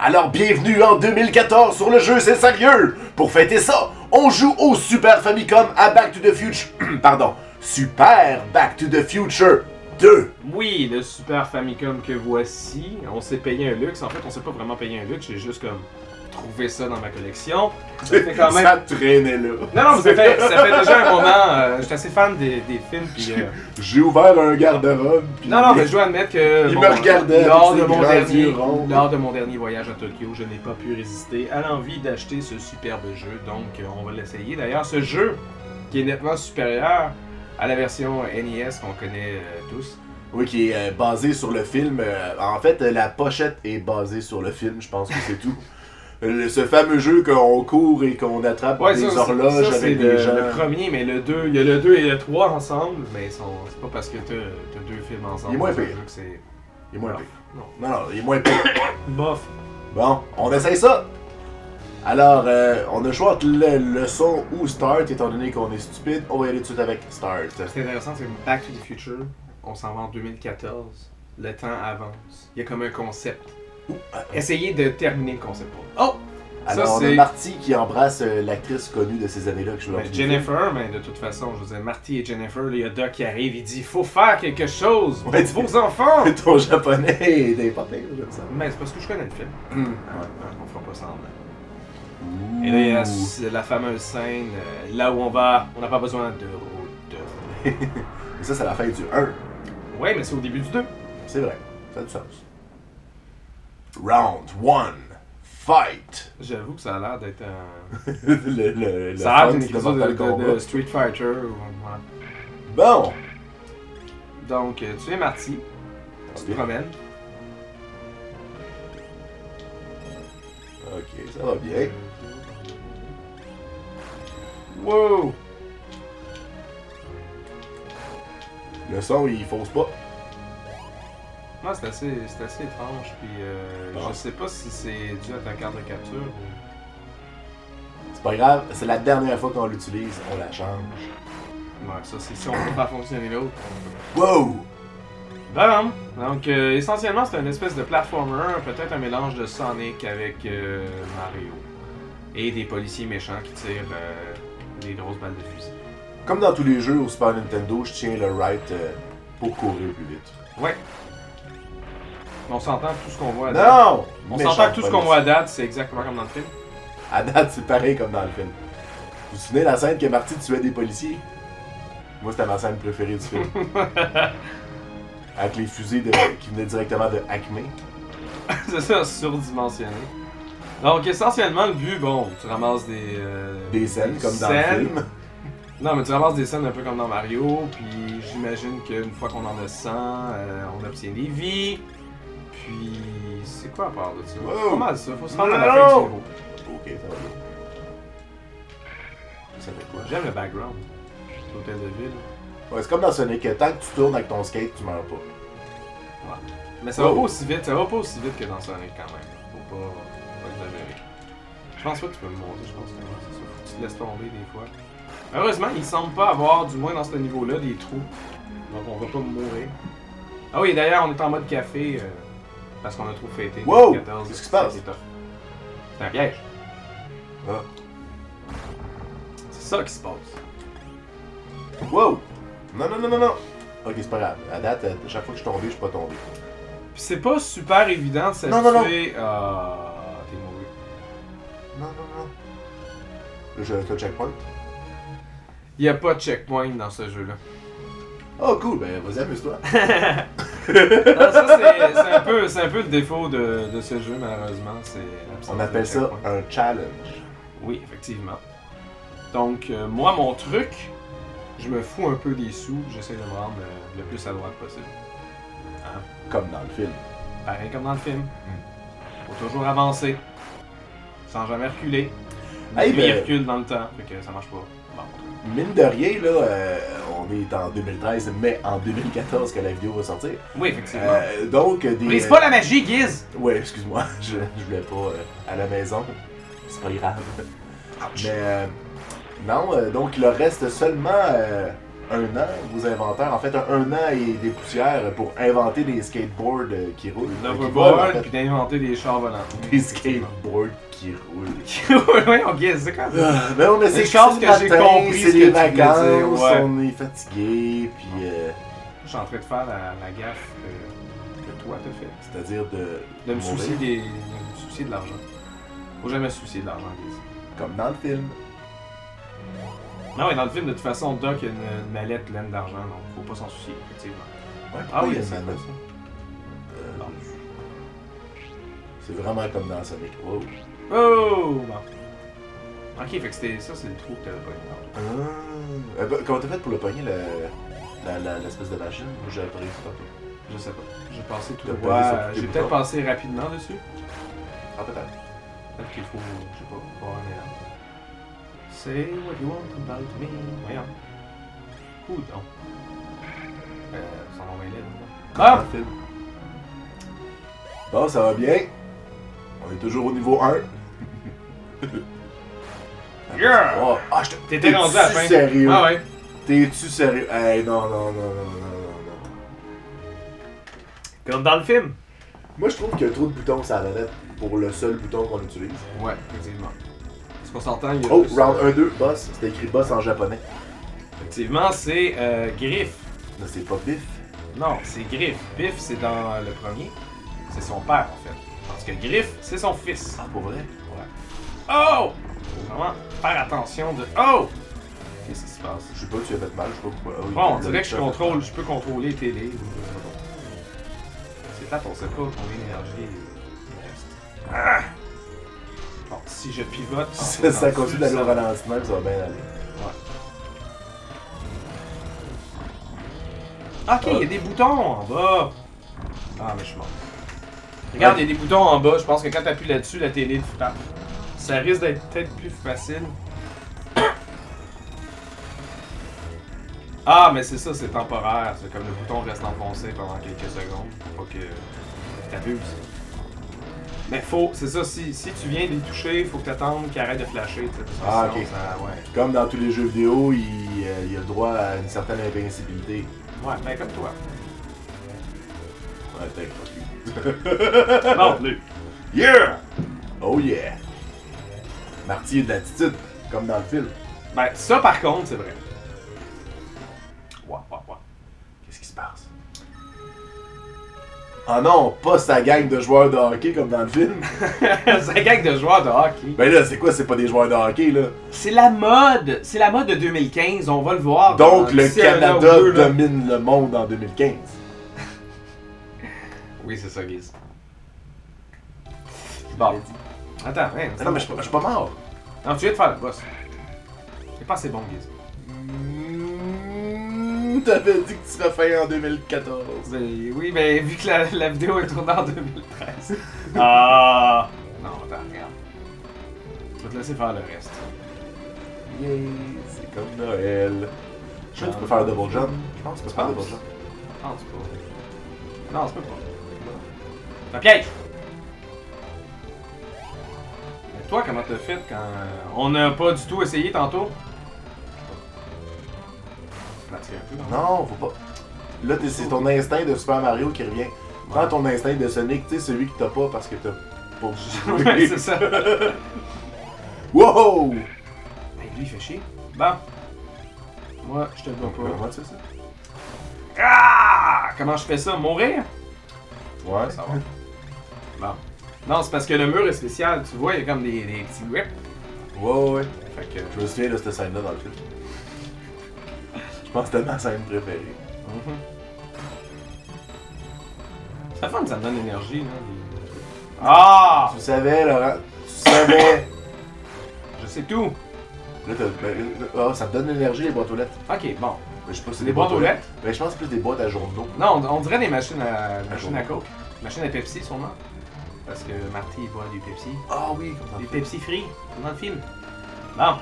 Alors bienvenue en 2014 sur le jeu C'est sérieux. Pour fêter ça, on joue au Super Famicom à Back to the Future... Pardon, Super Back to the Future 2. Oui, le Super Famicom que voici. On s'est payé un luxe. En fait, on s'est pas vraiment payé un luxe. J'ai juste comme trouvé ça dans ma collection. Ça fait quand même... Ça traînait là. Non, ça fait déjà un moment. J'étais assez fan des films. Puis, J'ai ouvert un garde-robe. Non, mais je dois admettre que Il me regardait lors avec ses grands yeux ronds. lors de mon dernier voyage à Tokyo, je n'ai pas pu résister à l'envie d'acheter ce superbe jeu. Donc, on va l'essayer. D'ailleurs, ce jeu, qui est nettement supérieur à la version NES qu'on connaît tous. Oui, qui est basé sur le film. En fait, la pochette est basée sur le film, je pense que c'est tout. Ce fameux jeu qu'on court et qu'on attrape des horloges ça, avec des gens. Le premier, mais le 2, il y a le 2 et le 3 ensemble, mais c'est pas parce que t'as deux films ensemble. Il est moins pire. Il est moins pire. Non, il est moins pire. Bof. Bon, on essaye ça. Alors, on a le choix entre le son ou Start, étant donné qu'on est stupide. On va y aller tout de suite avec Start. C'est intéressant, c'est Back to the Future. On s'en va en 2014. Le temps avance. Il y a comme un concept. Essayez de terminer le concept. Oh! Alors, ça, on a Marty qui embrasse l'actrice connue de ces années-là que je veux Jennifer, mais de toute façon, je veux dire, Marty et Jennifer, là, il y a Doc qui arrive, il dit faut faire quelque chose pour vos enfants! Ton japonais est d'important, j'aime ça. Mais c'est parce que je connais le film. On fera pas semblant. Et là, il y a la fameuse scène, là où on n'a pas besoin de route. Et ça, c'est la fin du 1. Ouais, mais c'est au début du 2. C'est vrai, ça a du sens. Round 1. Fight! J'avoue que ça a l'air d'être un... le ça a l'air d'une épisode de Street Fighter. Ouais. Bon! Donc, tu es Marty. Tu te promènes. Ok, ça va bien. Wow! Le son, il fausse pas. Non, c'est assez étrange, puis je sais pas si c'est dû à ta carte de capture ou... C'est pas grave, c'est la dernière fois qu'on l'utilise, on la change. Ouais, ça c'est si on peut faire fonctionner l'autre. Wow! Bam! Donc, essentiellement, c'est une espèce de platformer, peut-être un mélange de Sonic avec Mario. Et des policiers méchants qui tirent des grosses balles de fusil. Comme dans tous les jeux au Super Nintendo, je tiens le right pour courir plus vite. Ouais. On s'entend que tout ce qu'on voit à date. Non! On s'entend que tout ce qu'on voit à date, c'est exactement comme dans le film. À date, c'est pareil comme dans le film. Vous vous souvenez de la scène que Marty tuait des policiers? Moi, c'était ma scène préférée du film. Avec les fusées qui venaient directement de Acme. C'est ça, surdimensionné. Donc, essentiellement, le but, bon, tu ramasses des scènes comme dans le film. Non, mais tu ramasses des scènes un peu comme dans Mario, puis j'imagine qu'une fois qu'on en a 100, on obtient des vies. Puis, c'est quoi à part de ça? Wow. C'est pas mal ça, faut se rendre à la fin du niveau. Ok, ça va bien. Ça fait quoi? J'aime le background. L'hôtel de ville. Ouais, c'est comme dans Sonic, tant que tu tournes avec ton skate, tu meurs pas. Ouais. Mais ça va pas aussi vite, que dans Sonic quand même. Faut pas exagérer. Je pense pas que tu peux le monter, je pense que c'est ça. Faut que tu te laisses tomber des fois. Heureusement, il semble pas avoir, du moins dans ce niveau-là, des trous. Donc on va pas mourir. Ah oui, d'ailleurs, on est en mode café, parce qu'on a trop fêté. Wow! 2014. Qu'est-ce qui se passe? C'est un piège. Ah. C'est ça qui se passe. Wow! Non. Ok, c'est pas grave. À date, chaque fois que je suis tombé, je suis pas tombé. Puis c'est pas super évident de s'habituer. Non. T'es mauvais. Non. Là, j'ai un checkpoint. Il y a pas de checkpoint dans ce jeu-là. Oh cool, ben vas-y, amuse-toi. Non, ça c'est un peu le défaut de ce jeu, malheureusement. On appelle ça un challenge. Oui, effectivement. Donc, moi, mon truc, je me fous un peu des sous, j'essaie de me rendre le plus à droite possible. Hein? Comme dans le film. Pareil comme dans le film. Faut toujours avancer, sans jamais reculer. Hey, Il recule dans le temps, fait que ça marche pas. Bon. Mine de rien, là, on est en 2013, mais en 2014 que la vidéo va sortir. Oui, effectivement. Donc, Brise pas la magie, Giz! Ouais, excuse-moi, je voulais pas à la maison. C'est pas grave. Ouch. Mais non, donc il leur reste seulement un an, vos inventeurs. En fait, un an et des poussières pour inventer des skateboards qui roulent. Qui volent, en L'overboard, fait. puis d'inventer des chars volants. Des skateboards qui roulent. Oui, ok, c'est quoi ça? Ben non, mais c'est chose que j'ai compris c'est ce les que tu voulais dire, vacances, ouais. on est fatigué, puis Je suis en train de faire la gaffe que toi t'as fait. c'est-à-dire De me soucier de l'argent. Faut jamais se soucier de l'argent, Guise. comme dans le film. Non, mais dans le film, de toute façon, Doc a une mallette pleine d'argent, donc faut pas s'en soucier, effectivement. Ouais, Ah oui, il y a c'est une quoi manette. ça? Non. C'est vraiment comme dans Sonic. Oh. Oh! Bon. Ok, fait que c'était ça, c'est le trou que t'avais pas. Ben, comment t'as fait pour le pogner, l'espèce de machine? Moi, j'avais pas réussi tantôt. Je sais pas. J'ai passé tout T'as le pesé sur droit. tous tes J'ai peut-être boutons? passé rapidement dessus. Ah, peut-être. Peut-être qu'il faut, je sais pas, voir un élan. Say what you want about me. Voyons. Où donc? Son nom est laid, Dans Ah! le film. Bon, ça va bien. On est toujours au niveau 1. Yeah! Oh, ah, T'étais rendu à la fin. Sérieux? Ah ouais. T'es-tu sérieux? Hey, non, non, non, non, non, non. Comme dans le film. Moi, je trouve qu'il y a trop de boutons sur la manette pour le seul bouton qu'on utilise. Ouais, effectivement. Parce qu'on s'entend, il y a Oh, juste, round 1-2, boss. C'était écrit boss en japonais. Effectivement, c'est Griff. Mais c'est pas Biff. Non, c'est Griff. Biff, c'est dans le premier. C'est son père, en fait. Parce que Griff, c'est son fils. Ah, pour vrai? Ouais. Oh! Faut vraiment faire attention de... Oh! Qu'est-ce qui se passe? Je sais pas, tu as fait mal, je sais pas pourquoi. Ah oui, Bon, on tu dirait que l'as fait je peux contrôler les télés. C'est plate, on sait pas combien d'énergie il reste. Ah! Bon, si je pivote... en Ça, faisant ça continue d'aller au ça- ralentissement, ça va bien aller. Ok, il y a des boutons en bas. Ah, mais je suis mort. Regarde, il y a des boutons en bas. Je pense que quand tu appuies là-dessus, la télé te frappe. Ça risque d'être peut-être plus facile. Ah, mais c'est ça, c'est temporaire. C'est comme le bouton reste enfoncé pendant quelques secondes. Faut pas que t'abuses. Mais faut, c'est ça, si tu viens de les toucher, faut que t'attendes qu'ils arrêtent de flasher. Tu sais, parce que Ah, sinon, ok. ça- ouais. Comme dans tous les jeux vidéo, il a le droit à une certaine invincibilité. Ouais, ben comme toi. Ouais, peut-être pas Montre-le. Yeah! Oh yeah! Marty a de l'attitude, comme dans le film. Ben, ça par contre, c'est vrai. Ouais. Qu'est-ce qui se passe? Ah non, pas sa gang de joueurs de hockey comme dans le film. C'est un gang de joueurs de hockey. Ben là, c'est quoi? C'est pas des joueurs de hockey, là. C'est la mode de 2015, on va le voir. Donc, dans le d'ici un an Canada ou deux, là. domine le monde en 2015. Oui, c'est ça, Guise. Bon. Attends, hein, Non, mais je suis pas mort. non, tu viens de faire le boss. C'est pas assez bon, Guise. T'avais dit que tu serais fin en 2014. Oui, mais vu que la vidéo est tournée en 2013. Ah! Non, attends, regarde. Je vais te laisser faire le reste. Yay, c'est comme Noël. Je sais que tu peux faire double jump. Je pense que tu peux faire double jump. Non, tu peux pas. Non, tu peux pas. C'est un piège! Mais toi, comment t'as fait quand on n'a pas du tout essayé tantôt? Pratiquer un peu, Non, faut pas. Là, c'est ton instinct de Super Mario qui revient. Prends ton instinct de Sonic, tu sais, celui que t'as pas parce que t'as pas Ouais, c'est ça. Wow! Hey, lui, il fait chier. Bon. Moi, je te le vois pas. Comment tu fais ça? Ah! Comment je fais ça? Mourir? Ouais. Ça va. Bon. Non, c'est parce que le mur est spécial. Tu vois, il y a comme des petits grips. Ouais. Fait que... Je me souviens de cette scène-là dans le film. Je pense que c'était ma scène préférée. Mhm. C'est fun, ça me donne l'énergie, là. Ah! Tu savais, Laurent. Tu savais. Je sais tout. Là, ça te donne l'énergie, les boîtes aux lettres. Ok, bon. Mais je sais pas si c'est Des boîtes aux lettres? Mais je pense que c'est plus des boîtes à journaux. Non, on dirait des machines à journaux. Coke. Machines à Pepsi, sûrement. Parce que Marty, il boit du Pepsi. Ah oui, comme Des ça. Pepsi free, comme dans le film. Bon.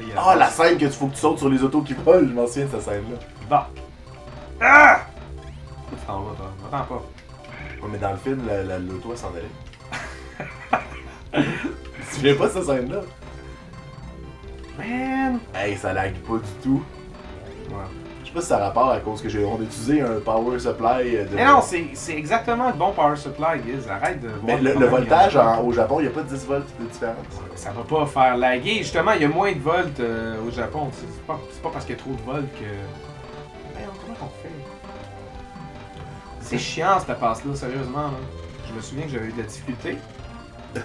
Il y a- Ah, la scène que tu faut que tu sautes sur les autos qui volent, je m'en souviens de cette scène-là. Bon. Ah! Où tu t'en vas, toi? Attends pas. Ouais, mais dans le film, l'auto, elle s'en allait. Tu te souviens pas de cette scène-là? Man! Hey, ça lag pas du tout. Ouais. sais pas si ça a rapport à cause que on a utilisé un power supply de... Mais non, c'est exactement le bon power supply, Giz. Arrête de Mais voir le voltage au Japon, il n'y a pas 10 volts de différence. Ça va pas faire laguer. Justement, il y a moins de volts au Japon. C'est pas parce qu'il y a trop de volts que... Comment on fait? C'est chiant cette passe-là, sérieusement. Là. Je me souviens que j'avais eu de la difficulté. Là,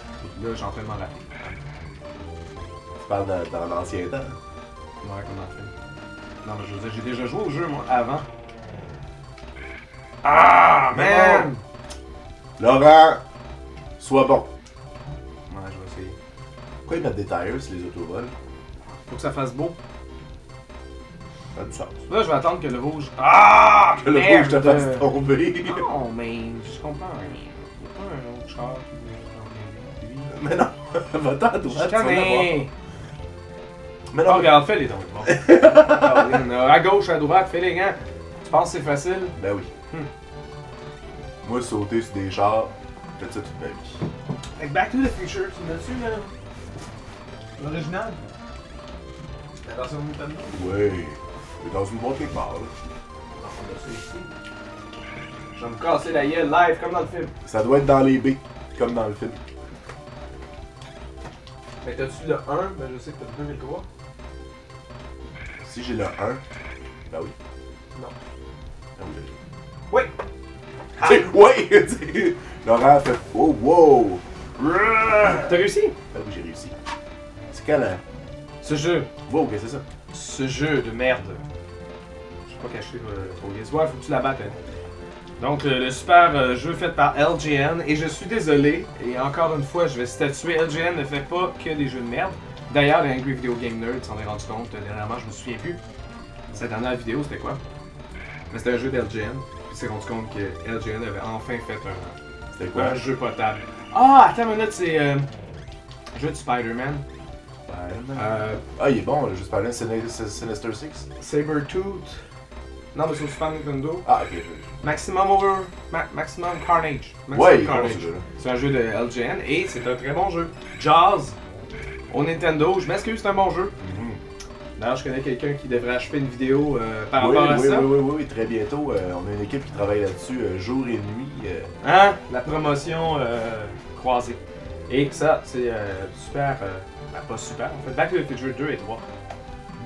j'ai en train de m'en rappeler. Tu parles dans l'ancien temps. Ouais, comment on fait? Non, mais je veux dire, j'ai déjà joué au jeu, moi, avant. Ah, man! Laurent, sois bon. Ouais, je vais essayer. Pourquoi ils mettent des tires sur les autovols? Faut que ça fasse beau. Ça a du sens. Là, je vais attendre que le rouge... Ah! Que le merde! rouge te fasse tomber. Non, mais je comprends rien. Il pas un autre char qui vient dans Mais non, va-t'en à droite, tu vas l'avoir. Mais Oh, non, regarde, fais-les donc. Bon. À gauche, à droite, fais-les, hein. Tu penses que c'est facile? ben oui. Moi, sauter sur des chars, j'ai fait ça toute ma vie. Avec Back to the Future, tu l'as dessus, là? L'original? La version Nintendo? Oui. Mais dans une boîte quelque part, là. Non, on a ça ici. Je vais me casser la gueule live, comme dans le film. Ça doit être dans les B, comme dans le film. Mais t'as-tu le 1? Ben je sais que t'as le 2 et le 3. Si j'ai le 1, ben oui. Non. Ben oui. Oui! Tu sais, oui! Laurent a fait oh, wow! T'as réussi? Ben oui, j'ai réussi. C'est quel, hein? Ce jeu. Wow, qu'est-ce que c'est ça? Ce jeu de merde. Je sais pas caché pour les ouais, faut que tu la battes. Hein. Donc, le super jeu fait par LGN. Et je suis désolé, et encore une fois, je vais statuer, LGN ne fait pas que des jeux de merde. D'ailleurs, les Angry Video Game Nerd s'en est rendu compte dernièrement, je me souviens plus. Cette dernière vidéo, c'était quoi? Mais c'était un jeu d'LGN. Puis il s'est rendu compte que LGN avait enfin fait C'était quoi? un jeu potable. Ah, attends une minute, c'est jeu de Spider-Man. Ah, il est bon, le jeu Spider-Man Sinister Six. Sabertooth. Non, mais c'est au Super Nintendo. Ah, ok. Maximum Carnage. Maximum Ouais, il est bon, Carnage. ce jeu-là. C'est un jeu de LGN et c'est un très bon jeu. Jaws au Nintendo, je m'excuse, c'est un bon jeu. D'ailleurs, je connais quelqu'un qui devrait acheter une vidéo par Oui, rapport à oui, ça. oui, très bientôt. On a une équipe qui travaille là-dessus jour et nuit. Hein? La promotion croisée. Et ça, c'est super. Ben, pas super, en fait. Back to the Future 2 et 3.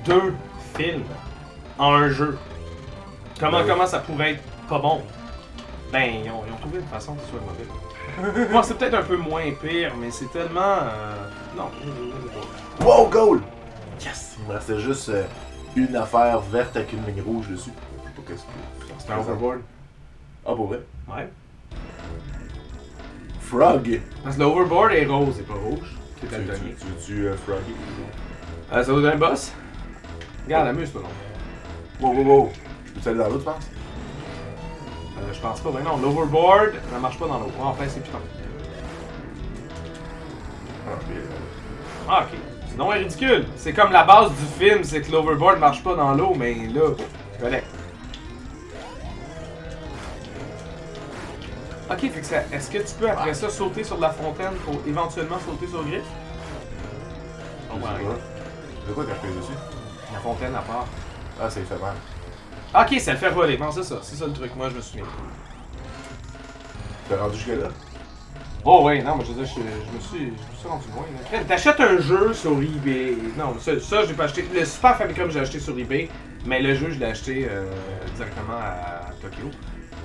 2 films en un jeu. Comment ça pourrait être pas bon? Ben, ils ont trouvé une façon que ce soit mauvais. Bon, c'est peut-être un peu moins pire, mais c'est tellement. Non, je Wow, goal! Yes! Il me restait juste une affaire verte avec une ligne rouge dessus. Je sais pas qu'est-ce que c'est un overboard. Ah, pour vrai? Ouais. Frog! Parce que l'overboard est rose et pas rouge. C'est daltonien. Tu veux Froggy? Ça vous donne un boss? Regarde, amuse-toi non. Wow. Tu aller dans l'autre, tu penses? Je pense pas, ben non. L'overboard, ça marche pas dans l'eau. Enfin, c'est putain. Ah, ok. Sinon, c'est ridicule. C'est comme la base du film, c'est que l'overboard marche pas dans l'eau, mais là, c'est correct. Ok, fait que ça, est-ce que tu peux après ça sauter sur la fontaine pour éventuellement sauter sur le griffe? Oh, ouais. De quoi quand je pèse dessus? La fontaine à part. Ah, ça lui fait mal. Ok, ça le fait voler. Non, c'est ça le truc. Moi, je me souviens. T'es rendu jusque-là? Oh, ouais, non, mais je veux dire, je me suis rendu loin. Là. T'achètes un jeu sur eBay. Non, ça je l'ai pas acheté. Le Super Famicom, j'ai acheté sur eBay, mais le jeu, je l'ai acheté directement à Tokyo.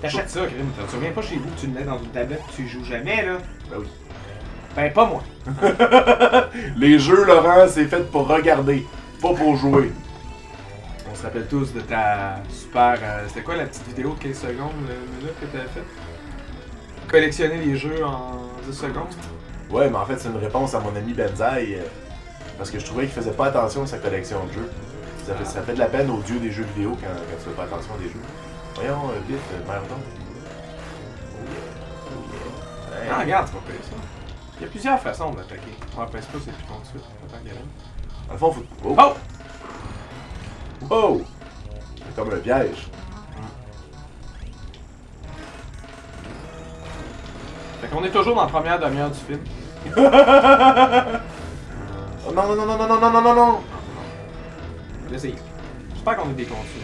T'achètes ça, Grim. Tu te souviens pas chez vous que tu le mets dans une tablette et tu joues jamais, là? Ben oui. Ben, pas moi. Les jeux, Laurent, c'est fait pour regarder, pas pour jouer. On se rappelle tous de ta super... c'était quoi la petite vidéo de 15 secondes là, que t'avais faite? Collectionner les jeux en 10 secondes? Ouais, mais en fait, c'est une réponse à mon ami Benzaï. Parce que je trouvais qu'il faisait pas attention à sa collection de jeux. Ça fait de la peine aux dieux des jeux vidéo quand tu fais pas attention à des jeux. Voyons, vite, merdon. Hey. Ah, regarde, tu vas payer ça. Il y a plusieurs façons d'attaquer. On va pèse pas, c'est plus con de suite. Attends, Garen. Dans le fond, faut... Oh! Oh! C'est comme un piège. Fait qu'on est toujours dans la première demi-heure du film. Oh non. J'essaye. J'espère qu'on est des contenus.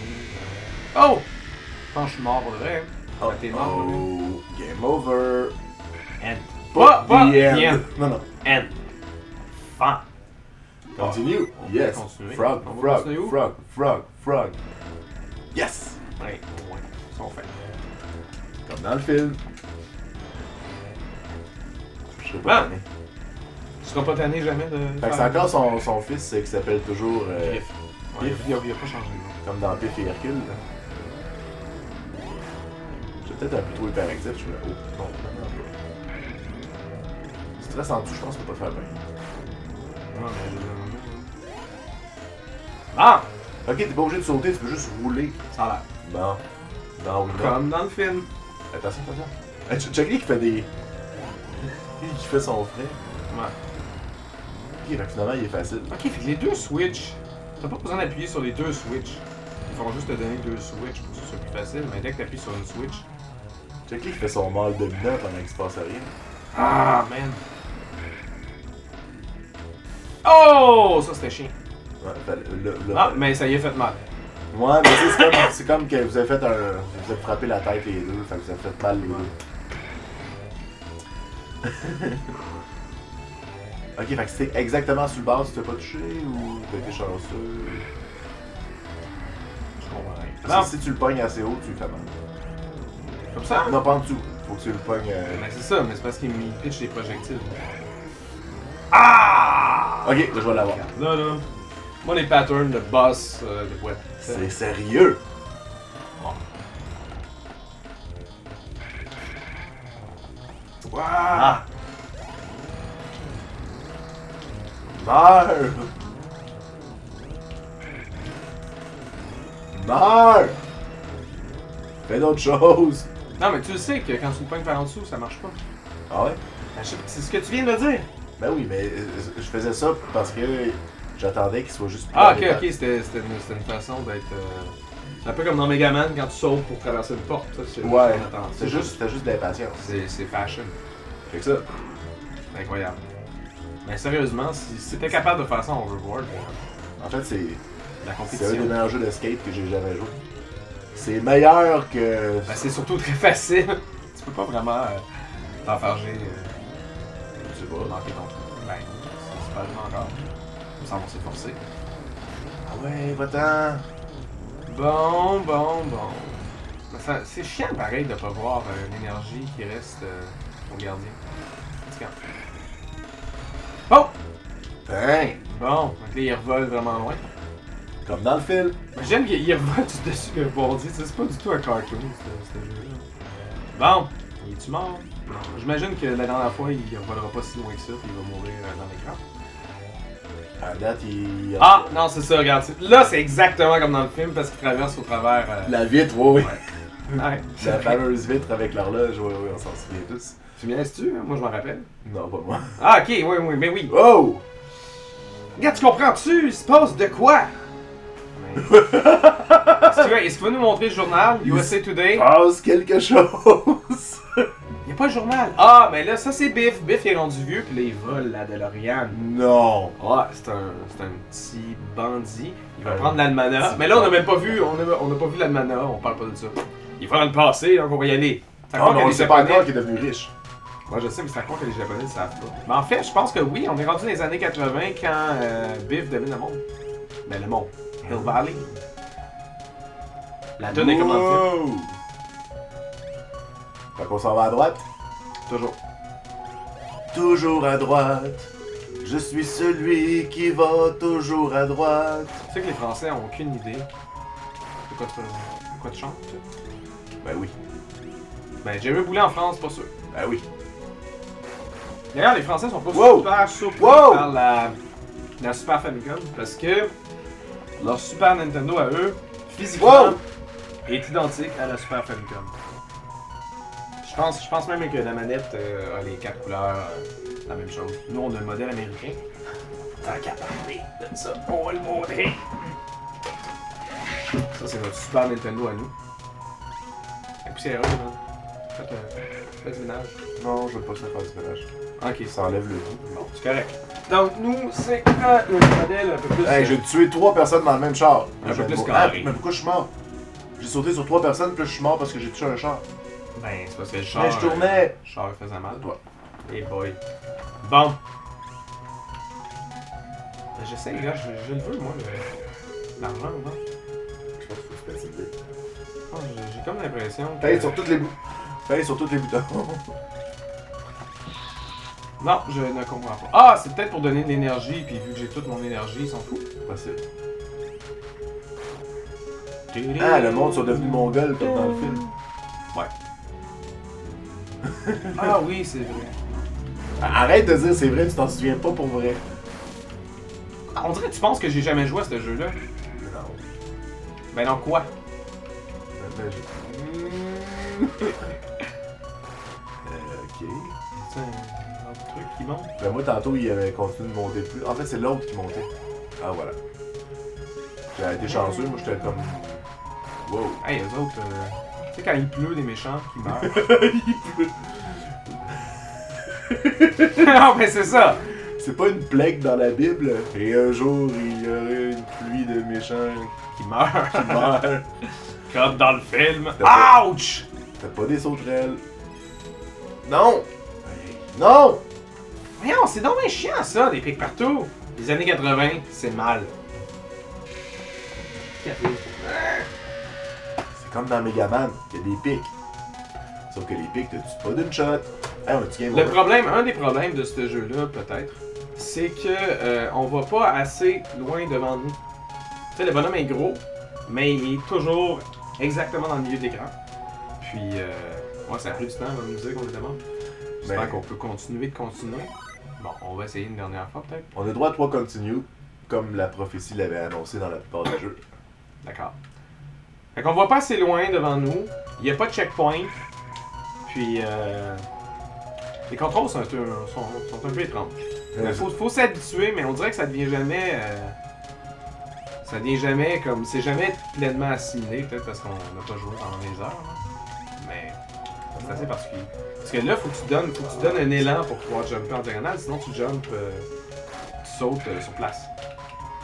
Oh! Je pense que je suis mort pour de vrai. Oh, T'es mort pour de vrai. oh, game over. End. Pas Pas the end. end. Non, non. End. Fin. Continue. On peut Yes. continuer. Frog, On va frog, continuer où? frog, frog, frog. Yes. Ouais, au moins. Ça, on fait. Comme dans le film. Je serais Ah. pas tanné. Tu seras pas tanné jamais de. Fait que c'est encore son fils qui s'appelle toujours Biff. Ouais, Biff. il a pas changé de nom. comme dans Piff et Hercule. là. J'ai peut-être un peu trop hyperactif, je me oh, non, non, non. Stress en dessous, je pense qu'on peut pas faire bien. Non, mais. Ah! Ok, t'es pas obligé de sauter, tu peux juste rouler. Ça a l'air. Bon. Non, oui, non. Comme dans le film. Attention, attention. Check qui fait des. qui fait son frais. Ouais. Ok, fait que finalement il est facile. Ok, fait que les deux Switch, t'as pas besoin d'appuyer sur les deux Switch. Ils vont juste te donner deux Switch pour que ce soit plus facile, mais dès que t'appuies sur une Switch. Check qui fait son mâle dominant pendant qu'il se passe rien. Ah, man! Oh! Ça c'était chiant. Ouais, là, Ah, mais ça y est fait mal. ouais, mais c'est comme que vous avez fait un. Vous avez frappé la tête les deux, fait que vous avez fait mal les deux. Ok, fait que c'était exactement sur le bas, tu t'es pas touché ou t'as été chanceux? Je comprends rien. Parce que si tu le pognes assez haut, tu le fais mal. Comme ça? Non, pas en dessous. Faut que tu le pognes. Mais c'est ça, mais c'est parce qu'il me pitch des projectiles. Ah! Ok, là, je vais l'avoir. Là, là. Moi, les patterns de boss, de boîte. C'est sérieux! Wow! Ah! Meurs! Meurs! Fais d'autres choses! Non, mais tu le sais que quand tu le pognes par en dessous, ça marche pas. Ah ouais? Ben, c'est ce que tu viens de dire. Ben oui, mais je faisais ça parce que j'attendais qu'il soit juste plus Ah, dans ok, les ok, c'était une façon d'être. C'est un peu comme dans Megaman quand tu sautes pour traverser une porte. Ça, c'est Ouais, c'est c'était juste de l'impatience. C'est fashion. Fait que ça. C'est incroyable. Mais sérieusement, si t'es capable de faire ça en overboard, En fait, c'est la un compétition. des meilleurs jeux de skate que j'ai jamais joué. C'est meilleur que. Ben, c'est surtout très facile. Tu peux pas vraiment t'enfarger. Tu sais pas. Manquer ton truc. Ben, c'est pas vraiment encore. Ça va s'efforcer. Ah ouais, va-t'en! Bon. Ben, c'est chiant pareil de pas voir l'énergie qui reste au gardien. Fatigant. Oh! Putain! Bon, donc là, il revole vraiment loin. Comme dans le film. J'aime qu'il revole tout dessus le bordier. C'est pas du tout un cartoon, ce jeu-là. Bon, il est-tu mort? Non. J'imagine que la dernière fois, il revolera pas si loin que ça, puis il va mourir dans l'écran. À date, il. Ah, non, c'est ça, regarde. Là, c'est exactement comme dans le film, parce qu'il traverse au travers... La vitre, oui. Ouais. La fameuse vitre avec l'horloge, oui, on s'en souvient tous. Tu me laisses-tu? Moi, je m'en rappelle. Non, pas moi. Ah, ok, oui, mais oui. Oh! Regarde, tu comprends-tu? Il se passe de quoi? Est-ce que tu vas nous montrer le journal, USA Today? Passe quelque chose! Il n'y a pas le journal. Ah, mais là, ça c'est Biff. Biff il est rendu vieux, puis là, il vole la DeLorean. Non! Ouais, c'est un petit bandit. Il va Un prendre l'almanach. petit Mais là, on n'a même pas vu, on n'a pas vu l'almanach, on parle pas de ça. Il va dans le passé, donc on va y aller. C'est Ah, encore mais que on les sait pas Japonais... encore qu'il est devenu riche. Moi, je sais, mais c'est à quoi que les Japonais ne savent pas. Mais en fait, je pense que oui, on est rendu dans les années 80 quand Biff domine le monde. Ben, le monde. Hill Valley. La donne est comme dans le film. Wow! Fait qu'on s'en va à droite? Toujours. Toujours à droite. Je suis celui qui va toujours à droite. Tu sais que les Français ont aucune idée de quoi tu chantes, tu sais? Ben oui. Ben, Jerry Boulet en France, pas sûr. Ben oui. D'ailleurs, les Français sont pas Wow! super surpris Wow! par la Super Famicom parce que leur Super Nintendo à eux, physiquement, Wow! est identique à la Super Famicom. Je pense même que la manette a les 4 couleurs, la même chose. Nous, on a le modèle américain. Tant qu'à parler de ça, on va le montrer. Ça, c'est notre Super Nintendo à nous. La poussière, là. Faites du ménage. Non, je veux pas ça faire du ménage. Ok, Ça enlève le tout. bon, c'est correct. Donc, nous, c'est le modèle un peu plus. Hey, j'ai tué 3 personnes dans le même char. Un peu plus Ah, carré. mais pourquoi je suis mort? J'ai sauté sur 3 personnes, puis là, je suis mort parce que j'ai touché un char. Ben, c'est parce que le char. Mais je tournais! Le char faisait mal. Ouais. Hey boy. Bon. Ben, j'essaie, les gars, je le veux, moi, l'argent, non? Je pense qu'il faut se passer vite. Oh, j'ai comme l'impression que... Paye sur toutes les bouts. Paye sur tous les boutons. Non, je ne comprends pas. Ah, c'est peut-être pour donner de l'énergie, puis vu que j'ai toute mon énergie, ils s'en foutent. Possible. Ah, le monde sont devenus mongols comme dans le film. Ouais. Ah oui, c'est vrai. Arrête de dire c'est vrai, tu t'en souviens pas pour vrai. Ah, on dirait que tu penses que j'ai jamais joué à ce jeu-là. Non. Ben non, quoi? Ok. C'est un autre truc qui monte? Ben moi tantôt il avait continué de monter plus. En fait c'est l'autre qui montait. Ah voilà. J'ai été chanceux, moi j'étais comme. Wow. Hey, eux autres, tu sais quand il pleut des méchants qui meurent? Il pleut. Non, mais c'est ça! C'est pas une plague dans la Bible. Et un jour il y aurait une pluie de méchants Qui meurent. qui meurent. Comme dans le film. T'as Ouch! T'as pas des sauterelles. Non! Non! Voyons, c'est donc bien chiant ça, des pics partout. Les années 80, c'est mal. C'est comme dans Megaman, il y a des pics. Sauf que les pics, te tuent pas d'une shot. Hey, on a-tu game Le over? problème, un des problèmes de ce jeu-là, peut-être, c'est que on va pas assez loin devant nous. Tu sais, le bonhomme est gros, mais il est toujours exactement dans le milieu de l'écran. Puis, ouais, ça a pris du temps avant de nous dire qu'on était mort. J'espère qu'on peut continuer de continuer. Bon, on va essayer une dernière fois, peut-être. On a droit à 3 continue, comme la prophétie l'avait annoncé dans la plupart des jeux. D'accord. Fait qu'on va pas assez loin devant nous. Il n'y a pas de checkpoint. Puis, les contrôles sont un peu étranges. Il faut s'habituer, mais on dirait que ça devient jamais... ça devient jamais comme... C'est jamais pleinement assimilé, peut-être parce qu'on n'a pas joué pendant des heures. Hein. Mais c'est assez particulier. Parce que là, faut que tu donnes un élan pour pouvoir jumper en diagonale, sinon tu jumpes... tu sautes sur place.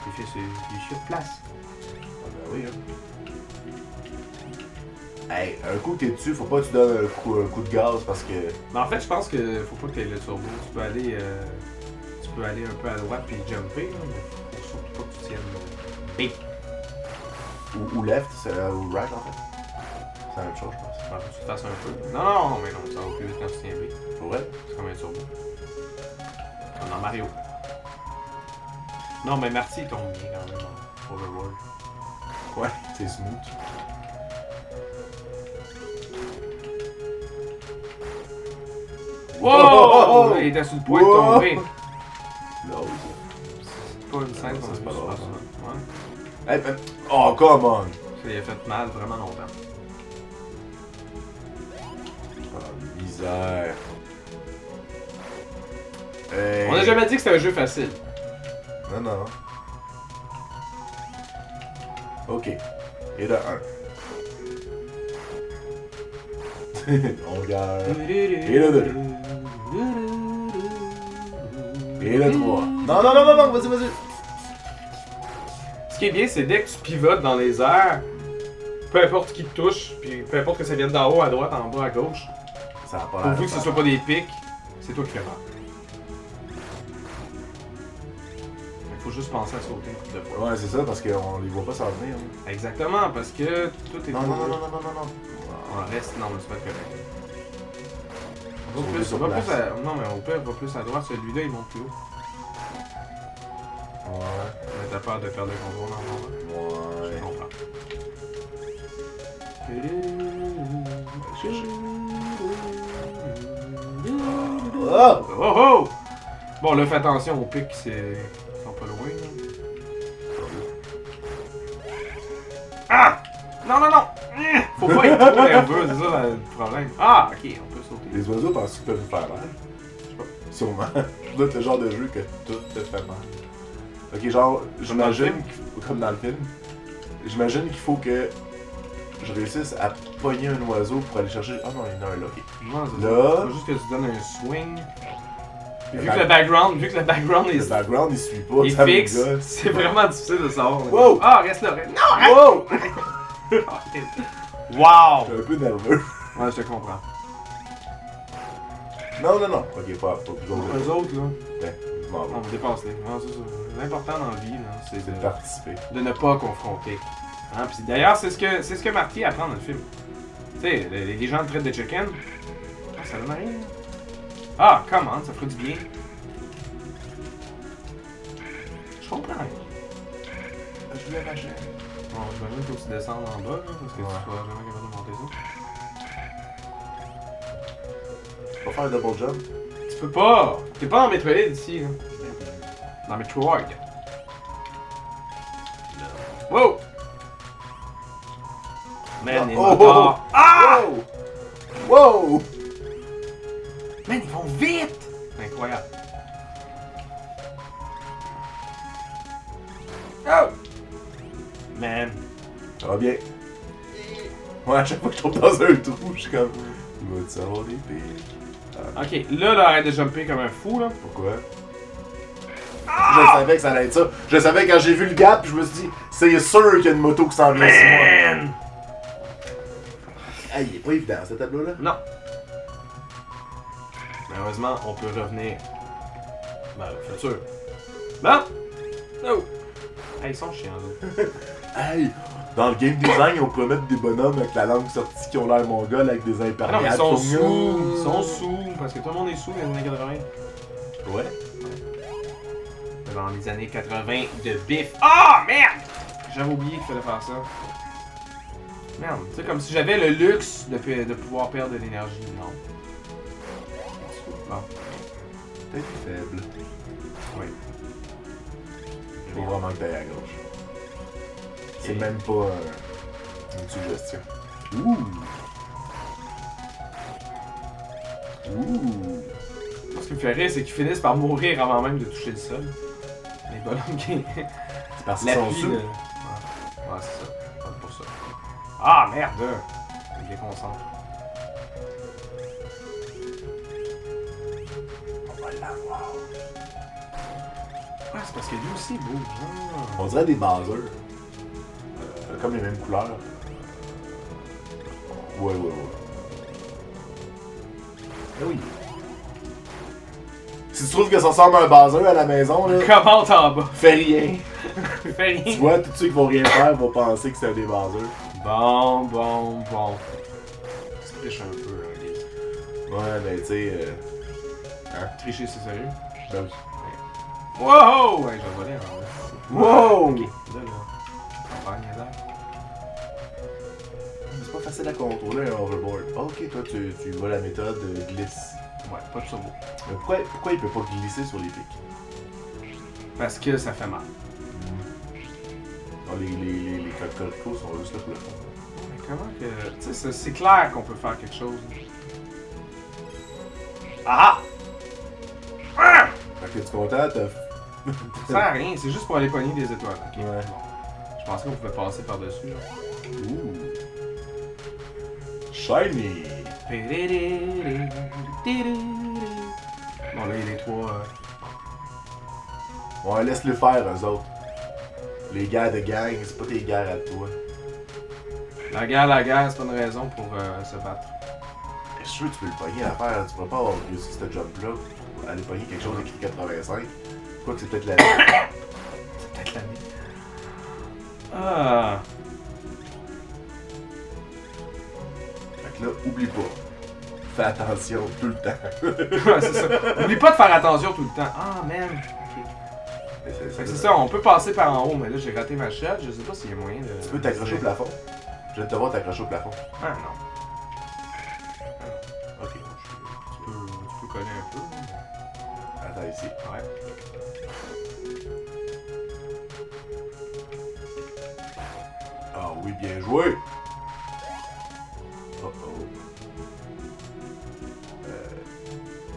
Tu fais sur place. Ah ben oui, hein. Hey, un coup que t'es dessus, faut pas que tu donnes un coup de gaz parce que... Mais en fait, je pense que faut pas que tu aies le turbo. Tu peux aller un peu à droite puis jumper, là, mais faut surtout pas que tu tiennes B. Ou left, ou right en fait. C'est la même chose, je pense. Faut que tu te fasses un peu. Non, mais non, ça va plus vite quand tu tiens B. Pour vrai? C'est comme un turbo. Comme dans Mario. Non, mais Marty il tombe bien quand même en Overworld. Ouais, c'est smooth. Wow! Il était sur le point de tomber. Là, C'est pas une scène qu'on a c'est vue pas sur drôle, ça. Ouais. hey, ben... Oh, come on! Ça lui a fait mal vraiment longtemps. Oh, misère. Hey. On a jamais dit que c'était un jeu facile. Non, non. Ok. Et de 1. On garde. Et le 2. Et le 3. Non, vas-y. Ce qui est bien, c'est dès que tu pivotes dans les airs, peu importe qui te touche, puis peu importe que ça vienne d'en haut, à droite, en bas, à gauche, Ça a pas pourvu l'air que ce de soit pas des pics, c'est toi qui fais mal. Il faut juste penser à sauter une couple de fois. Ouais, c'est ça, parce qu'on les voit pas s'en venir. Hein. Exactement, parce que tout est Non. On reste, non, mais c'est pas correct. Sauter Plus, sur va place. plus à... Non, mais au pire, va plus à droite, celui-là il monte plus haut. Ouais. Mais t'as peur de perdre le contrôle en moment. Je Ouais. comprends. Oh! Oh oh! Bon, là, fais attention aux pics, ils sont pas loin. Là. Ah! Non! Faut pas être trop nerveux, c'est ça le problème. Ah, ok, on peut sauter. Les oiseaux pensent qu'ils peuvent nous faire mal. Je sais pas. Sûrement. Ça doit être le genre de jeu que tout te fait mal. Ok, genre, j'imagine, comme dans le film, j'imagine qu'il faut que je réussisse à pogner un oiseau pour aller chercher. Ah non, il y en a un là, ok. Non, c'est Là. ça. Faut juste que tu donnes un swing. Puis Le vu que le background Le est background il suit pas, il ça me fixe, gosse. c'est vraiment difficile de savoir. Wow! Ah, reste là, reste. Non, arrête! Wow! Arrête. Wow! Je suis un peu nerveux. Ouais, je te comprends. Non, non, non. Ok, pas plus gros. Eux autres, là, Ouais, je m'en on vais. dépasse les. Non, c'est ça. L'important dans la vie, là, c'est C'est de de, participer. de ne pas confronter. Hein? Puis d'ailleurs, c'est ce que Marty apprend dans le film. Tu sais, les gens traitent de chicken. Ah, ça donne rien. Ah, comment, ça ferait du bien. Je comprends rien. Je voulais ma chaîne. Bon, j'imagine qu'il faut que tu descendes en bas, là, parce que tu seras jamais capable de monter ça. On va faire un double jump. Tu peux pas! T'es pas dans Metroid ici, là. Dans Metroid. Wow! Man, les Oh, motards. Ah! Wow! Wow! Man, ils vont vite! Incroyable. Oh! Man. Ça va bien. Ouais, à chaque fois que je tombe dans un trou, je suis comme. Il va-tu avoir des pics? Ok, là, arrête de jumper comme un fou, là. Pourquoi? Je savais que ça allait être ça. Je savais quand j'ai vu le gap, je me suis dit, c'est sûr qu'il y a une moto qui s'en vient sur moi. Man! Ah, il est pas évident, ce tableau-là. Non. Malheureusement, on peut revenir. Ben, au futur. Non! Oh! Hey, ils sont chiants, là. Hey! Dans le game design, on pourrait mettre des bonhommes avec la langue sortie qui ont l'air mongols avec des Ah imperméables. non, ils sont sur sous! nous. Ils sont sous! Parce que tout le monde est sous dans les années 80. Ouais. Dans les années 80 de bif. Ah, merde! J'avais oublié qu'il fallait faire ça. Merde, tu sais, comme si j'avais le luxe de pouvoir perdre de l'énergie. Non. Bon. Peut-être faible. Oui. Faut vraiment que t'ailles à gauche. C'est Et- même pas une suggestion. Ouh! Ouh! Ce qui me fait rire, c'est qu'ils finissent par mourir avant même de toucher le sol. Les bonhommes qui. C'est parce qu'ils sont L'appui sous. de. Ouais, c'est ça. C'est pour ça. Ah, merde! Je me déconcentre. On va l'avoir. Ah, c'est parce que lui aussi il bouge. Ah. On dirait des baseurs. Comme les mêmes couleurs. Ouais, ouais, ouais. Ah oui. Si tu trouves que ça ressemble à un buzzer à la maison, là, Commente en bas. fais rien. Fais Tu rien. vois, tous ceux qui vont rien faire vont penser que c'est des buzzers. Bon. Tu triches un peu, hein, Lise. Ouais, ben tu sais. Hein? Tricher, c'est sérieux? Ben oui. Wow! Ouais, j'ai volé en vrai. Wow! Ok, là. On va niaiser. C'est pas facile à contrôler un overboard. Ok, toi tu vois la méthode glisse. Ouais, pas de turbo. Mais pourquoi il peut pas glisser sur les pics? Parce que ça fait mal. Non, les cocoricots sont juste là pour le fond. Mais comment que. Tu sais, c'est clair qu'on peut faire quelque chose. Ah! Ah! Fait que tu es content, t'as. Ça sert à rien, c'est juste pour aller pogner des étoiles. Ok. Ouais. Bon. Je pensais qu'on pouvait passer par-dessus. Là. Ouh. Shiny! Bon, là, il y a les trois. Ouais, laisse-les faire, eux autres. Les gars de gang, c'est pas tes guerres à toi. La guerre, c'est pas une raison pour se battre. Je suis sûr que tu peux le pogner à faire. Tu pourras pas avoir réussi ce job-là pour aller pogner quelque chose écrit 85. Quoi que c'est peut-être la. C'est peut-être l'année. Ah! Fait que là, oublie pas. Fais attention tout le temps. Ouais, c'est ça. Oublie pas de faire attention tout le temps. Ah, man! Ok. Fait que c'est ça, on peut passer par en haut, mais là, j'ai raté ma shot. Je sais pas s'il y a moyen de. Tu peux t'accrocher au plafond. Je viens de te voir t'accrocher au plafond. Ah, non. Ok. Tu peux coller un peu. Attends ici. Ouais. Ah oui, bien joué. Oh oh.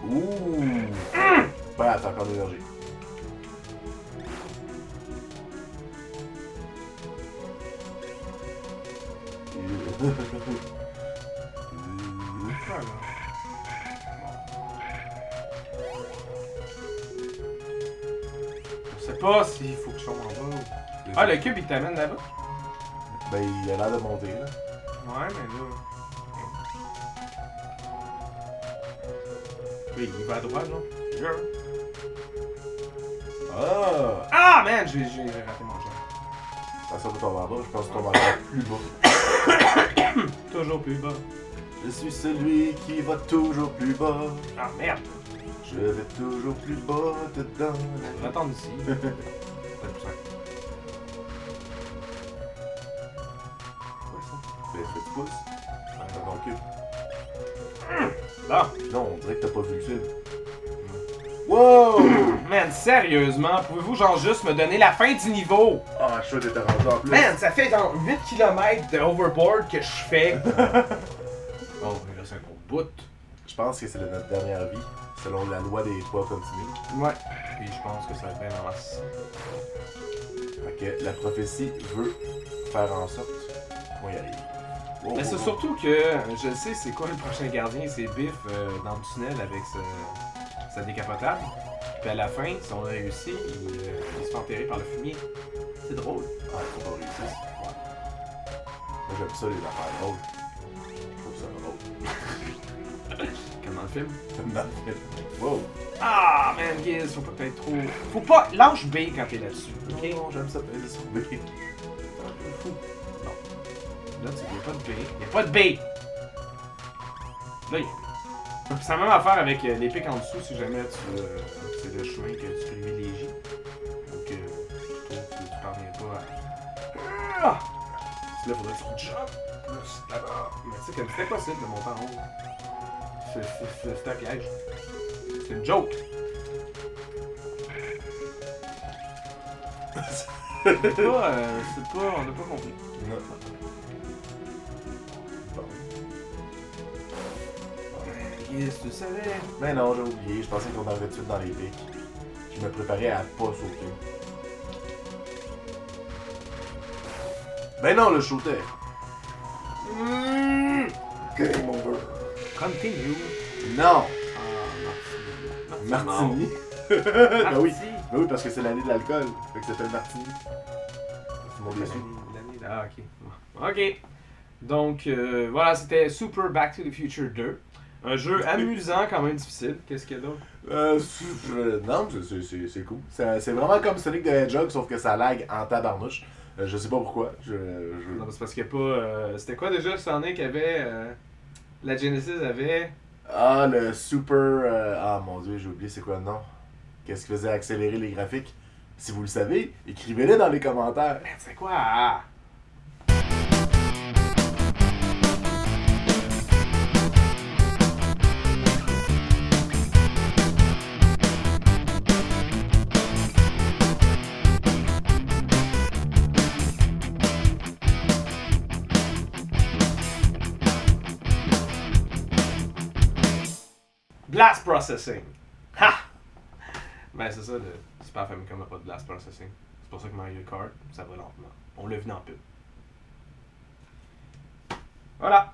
Ouh. Ouais, t'as encore de l'énergie. Voilà. Je sais pas s'il faut que je tombe en bas. Ah, le cube, il t'amène là-bas? Ben, il a l'air de monter, là. Ouais, mais là. Oui, il va à droite, non? Ah! Ah, man! J'ai raté mon jeu. Ça va tomber en bas, je pense que tu tombes encore plus bas. Toujours plus bas. Je suis celui qui va toujours plus bas. Ah, merde! Je vais toujours plus bas dedans. On va attendre ici. Peut-être plus simple. Quoi ça? Ben, est-ce que tu pousses? Dans ton cul. Bon. Non, on dirait que t'as pas vu le film. Wow! Man, sérieusement, pouvez-vous genre juste me donner la fin du niveau? Ah, je suis sûr que t'étais rendu en plus. Man, ça fait genre 8 km de overboard que je fais. Oh, mais là, c'est un gros bout. Je pense que c'est de notre dernière vie, selon la loi des poids continus. Ouais. Puis je pense que ça va être bien dans la... Fait que la prophétie veut faire en sorte qu'on y arrive. Wow, Mais wow, c'est wow. surtout que je sais c'est quoi le prochain gardien, c'est Biff dans le tunnel avec sa décapotable. Puis à la fin, si on a réussi, il se fait enterrer par le fumier. C'est drôle. Ah, faut pas réussir. Ouais. Moi, j'aime ça, les affaires drôles. Je trouve ça drôle. Comme dans le film. Comme dans le film. Wow! Ah, man, Giz, faut pas être trop... Faut pas... Lâche B quand t'es là-dessus, ok? Non, j'aime ça peser sur B. C'est un peu fou. Non. Là, tu y'a pas de B. Y'a pas de B! Là, y'a... C'est la même affaire avec les pics en dessous si jamais c'est le chemin que tu privilégies. Donc, tu parviens pas à... Ah! Là, faudrait que tu jump. Là-bas. Mais tu sais, comme c'était possible de monter en haut. C'est un piège. C'est une joke. C'est pas, on n'a pas compris. Non. Bon. Yes, tu savais. Mais non, j'ai oublié. Je pensais qu'on arrivait tout de suite dans les pics. Je me préparais à pas sauter. Ben non, le shooter. Game over. Continue. Non! Ah, Martini. Martini. Ben oui. Ben oui, parce que c'est l'année de l'alcool. Fait que ça s'appelle Martini. C'est mon déçu. L'année. Ah, ok. Ok. Donc, voilà, c'était Super Back to the Future 2. Un jeu amusant, quand même difficile. Qu'est-ce qu'il y a d'autre? Non, c'est cool. C'est vraiment comme Sonic the Hedgehog, sauf que ça lag en tabarnouche. Je sais pas pourquoi. Non, c'est parce qu'il n'y a pas. C'était quoi déjà le Sonic avait. La Genesis avait. Ah, le Super... Ah, mon Dieu, j'ai oublié c'est quoi le nom. Qu'est-ce qui faisait accélérer les graphiques? Si vous le savez, écrivez-le dans les commentaires. Merde, c'est quoi? Blast Processing. Ha! Ben c'est ça, le Super Famicom n'a pas de Blast Processing. C'est pour ça que Mario Kart, ça va lentement. On l'a vu dans le pub. Voilà.